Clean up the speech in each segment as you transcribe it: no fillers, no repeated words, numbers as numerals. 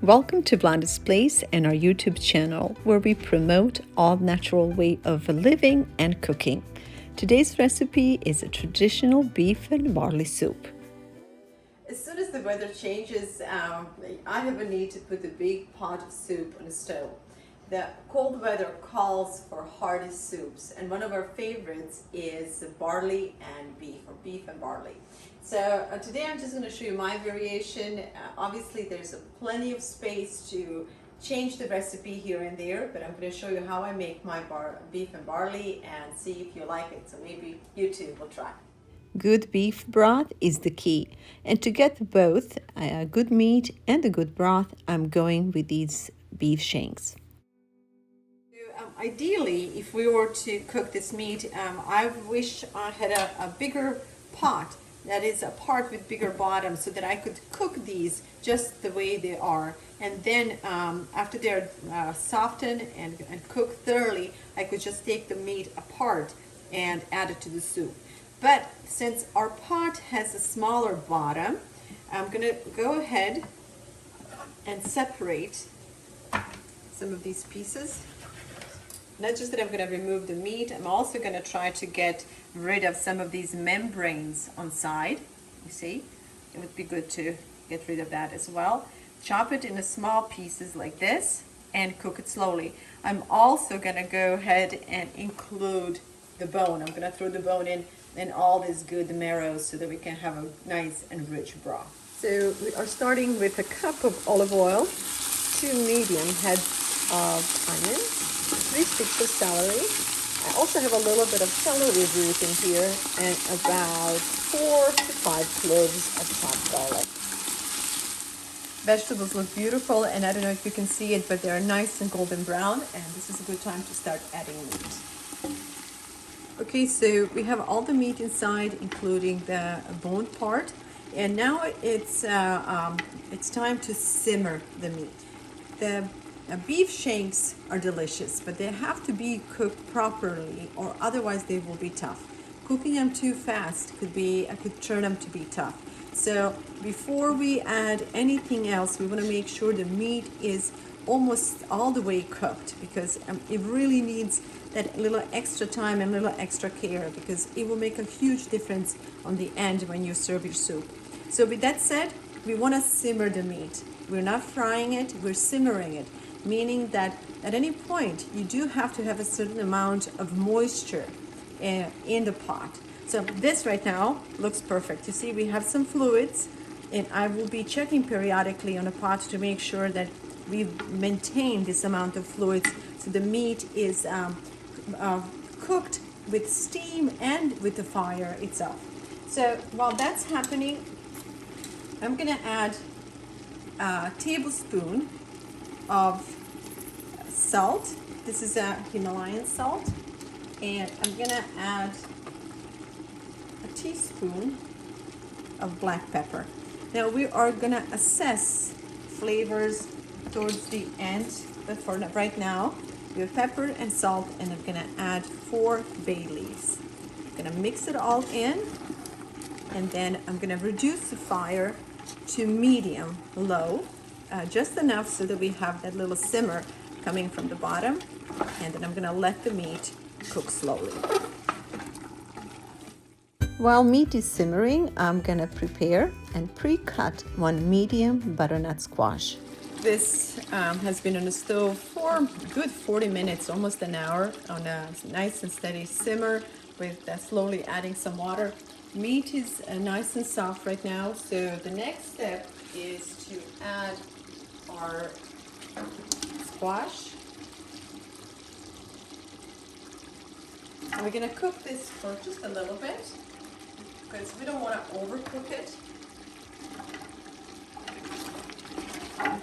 Welcome to Blanda's Place and our YouTube channel, where we promote all natural way of living and cooking. Today's recipe is a traditional beef and barley soup. As soon as the weather changes, I have a need to put a big pot of soup on the stove. The cold weather calls for hearty soups, and one of our favorites is barley and beef, or beef and barley. So today I'm just going to show you my variation. Obviously there's plenty of space to change the recipe here and there, but I'm going to show you how I make my beef and barley and see if you like it. So maybe you too will try. Good beef broth is the key, and to get both a good meat and a good broth, I'm going with these beef shanks. Ideally, if we were to cook this meat, I wish I had a bigger pot, that is a part with bigger bottom, so that I could cook these just the way they are. And then after they're softened and cooked thoroughly, I could just take the meat apart and add it to the soup. But since our pot has a smaller bottom, I'm going to go ahead and separate some of these pieces. Not just that I'm going to remove the meat, I'm also going to try to get rid of some of these membranes on side. You see, it would be good to get rid of that as well. Chop it into small pieces like this and cook it slowly. I'm also going to go ahead and include the bone. I'm going to throw the bone in and all this good marrow so that we can have a nice and rich broth. So we are starting with a cup of olive oil, 2 medium heads of onions, 3 sticks of celery. I also have a little bit of celery root in here and about 4 to 5 cloves of chopped garlic. Vegetables look beautiful, and I don't know if you can see it, but they're nice and golden brown, and this is a good time to start adding meat. Okay, so we have all the meat inside, including the bone part, and now it's time to simmer the meat. The beef shanks are delicious, but they have to be cooked properly, or otherwise they will be tough. Cooking them too fast could turn them to be tough. So before we add anything else, we want to make sure the meat is almost all the way cooked, because it really needs that little extra time and little extra care, because it will make a huge difference on the end when you serve your soup. So with that said, we want to simmer the meat. We're not frying it, we're simmering it, meaning that at any point you do have to have a certain amount of moisture in the pot. So this right now looks perfect. You see, we have some fluids, and I will be checking periodically on the pot to make sure that we maintain this amount of fluids so the meat is cooked with steam and with the fire itself. So while that's happening, I'm going to add a tablespoon of salt. This is a Himalayan salt, and I'm going to add a teaspoon of black pepper. Now we are going to assess flavors towards the end, but for right now we have pepper and salt, and I'm going to add 4 bay leaves. I'm going to mix it all in, and then I'm going to reduce the fire to medium low, just enough so that we have that little simmer coming from the bottom, and then I'm going to let the meat cook slowly. While meat is simmering, I'm going to prepare and pre-cut 1 medium butternut squash. This has been on the stove for a good 40 minutes, almost an hour, on a nice and steady simmer with slowly adding some water. Meat is nice and soft right now, so the next step is to add our squash. And we're going to cook this for just a little bit, because we don't want to overcook it.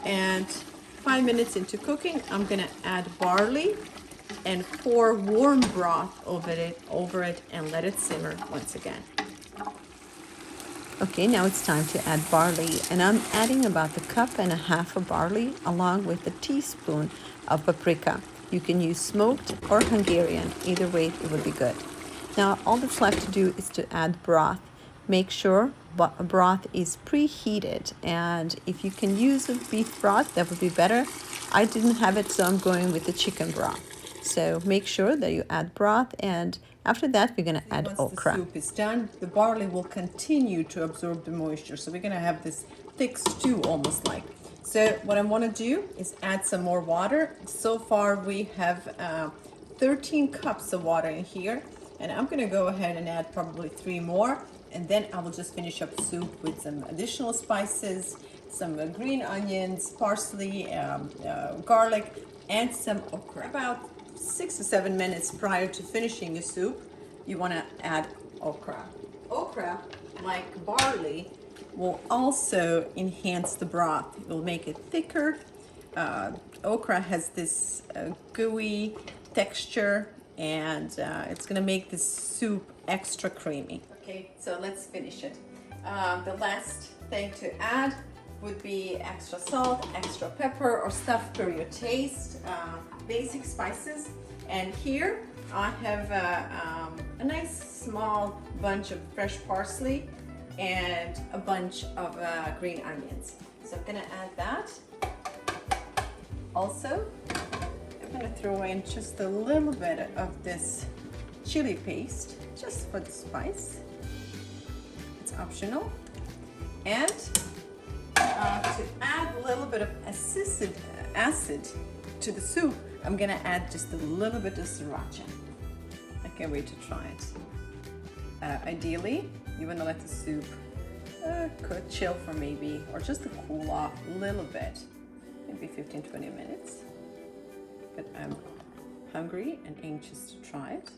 And 5 minutes into cooking, I'm going to add barley and pour warm broth over it and let it simmer once again. Okay, now it's time to add barley, and I'm adding about 1.5 cups of barley along with a teaspoon of paprika. You can use smoked or Hungarian, either way it would be good. Now all that's left to do is to add broth. make sure broth is preheated, and if you can use a beef broth, that would be better. I didn't have it, so I'm going with the chicken broth. So make sure that you add broth, and after that we're going to add okra. Once the soup is done, the barley will continue to absorb the moisture, so we're going to have this thick stew almost like. So what I want to do is add some more water. So far we have 13 cups of water in here, and I'm going to go ahead and add probably 3 more, and then I will just finish up the soup with some additional spices, some green onions, parsley, garlic, and some okra. About 6 to 7 minutes prior to finishing the soup, you want to add okra. Okra, like barley, will also enhance the broth. It will make it thicker. Okra has this gooey texture, and it's going to make this soup extra creamy. Okay, so let's finish it. The last thing to add would be extra salt, extra pepper, or stuff per your taste, basic spices. And here I have a nice small bunch of fresh parsley and a bunch of green onions. So I'm gonna add that. Also, I'm gonna throw in just a little bit of this chili paste, just for the spice. It's optional. And to add a little bit of acid to the soup, I'm gonna add just a little bit of sriracha. I can't wait to try it. Ideally, you wanna let the soup chill for maybe, or just to cool off a little bit, maybe 15-20 minutes. But I'm hungry and anxious to try it.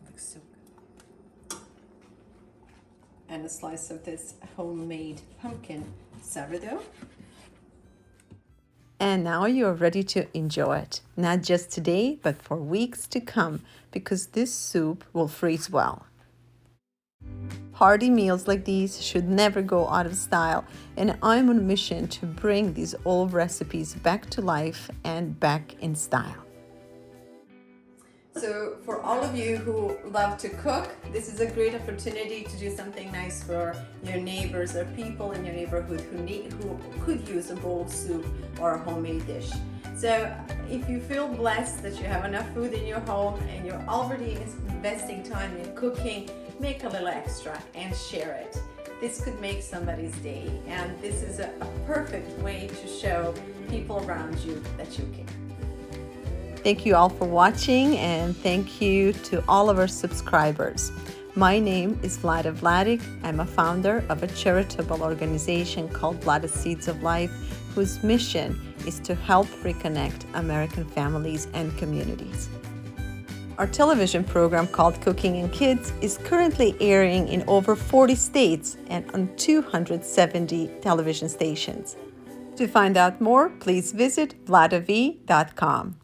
Looks so good. And a slice of this homemade pumpkin sourdough. And now you're ready to enjoy it, not just today, but for weeks to come, because this soup will freeze well. Hearty meals like these should never go out of style, and I'm on a mission to bring these old recipes back to life and back in style. So for all of you who love to cook, this is a great opportunity to do something nice for your neighbors or people in your neighborhood who could use a bowl of soup or a homemade dish. So if you feel blessed that you have enough food in your home and you're already investing time in cooking, make a little extra and share it. This could make somebody's day, and this is a perfect way to show people around you that you care. Thank you all for watching, and thank you to all of our subscribers. My name is Vlada Vladic. I'm a founder of a charitable organization called Vlada Seeds of Life, whose mission is to help reconnect American families and communities. Our television program called Cooking and Kids is currently airing in over 40 states and on 270 television stations. To find out more, please visit vladav.com.